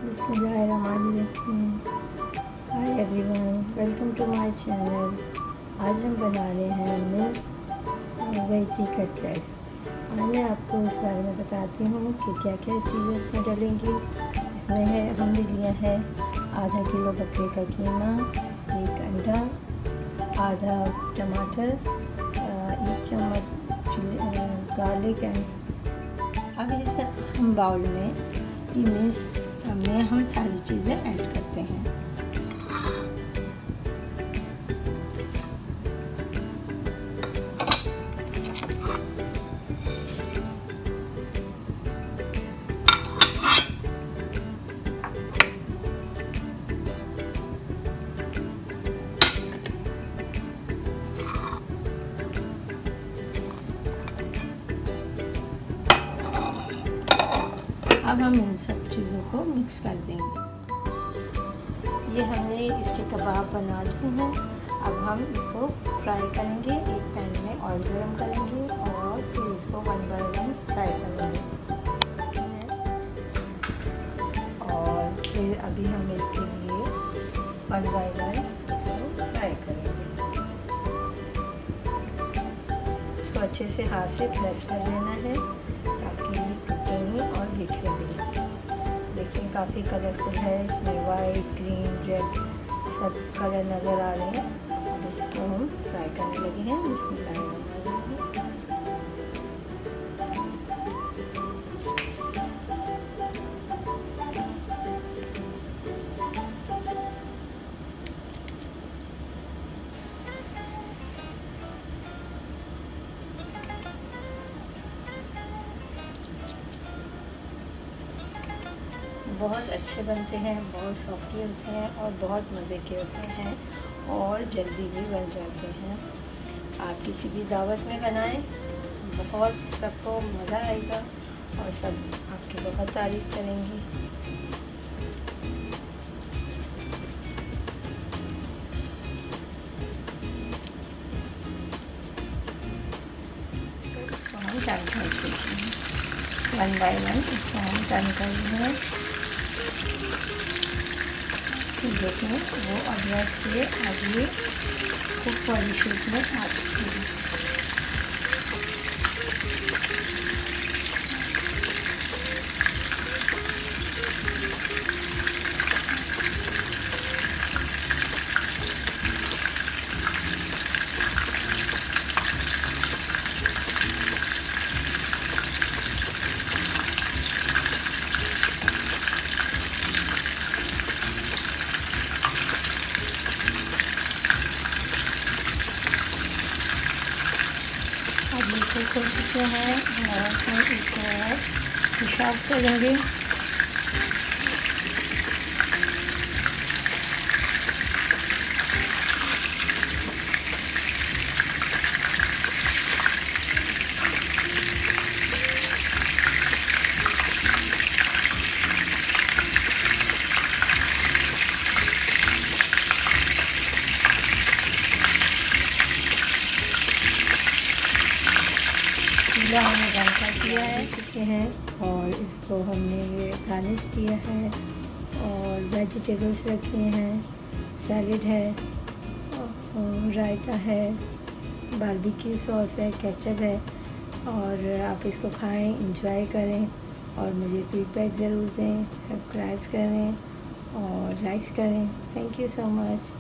बिस्मिल्लाहिर्रहमानिर्रहीम। Hi everyone, welcome to my channel. आज हम बना रहे हैं मिल्क वेजी कटलेट्स। और मैं आपको इस बारे में बताती हूँ कि क्या क्या चीज़ें इसमें डलेंगी। इसमें है, हमने लिया है आधा किलो बकरे का कीमा, एक अंडा, आधा टमाटर, एक चम्मच गार्लिक एंड। अब इस हम बाउल में हम सारी चीज़ें ऐड करते हैं। अब हम इन सब चीज़ों को मिक्स कर देंगे। ये हमने इसके कबाब बना लिए हैं। अब हम इसको फ्राई करेंगे। एक पैन में ऑयल गरम करेंगे और फिर इसको 1 बाय 1 फ्राई करेंगे। और फिर अभी हम इसके लिए 1 बाय 1 इसको फ्राई करेंगे। इसको अच्छे से हाथ से प्रेस कर लेना है ताकि टूटे नहीं और बिखरे भी। देखिए काफ़ी कलरफुल है, इसमें वाइट, ग्रीन, रेड सब कलर नज़र आ रहे हैं। अब इसको हम फ्राई करने लगे हैं। बिस्मिल्लाहिर्रहमानिर्रहीम। बहुत अच्छे बनते हैं, बहुत सॉफ्टी होते हैं और बहुत मज़े के होते हैं और जल्दी भी बन जाते हैं। आप किसी भी दावत में बनाएं, बहुत सबको मज़ा आएगा और सब आपकी बहुत तारीफ़ करेंगी। तो हम टर्न कर देते हैं 1 बाय 1। इसको हम टर्न कर रहे हैं। देखें वो अदरक से आगे कुक वाली शेप में आ चुकी है। अब ये खोल चुके हैं और हम इसको पेशाब करेंगे। हमने बंद कर दिया है चुके हैं और इसको हमने गार्निश किया है और वेजिटेबल्स रखे हैं, सैलेड है, रायता है, बारबेक्यू सॉस है, केचप है। और आप इसको खाएं, इंजॉय करें और मुझे फीडबैक ज़रूर दें। सब्सक्राइब करें और लाइक करें। Thank you so much.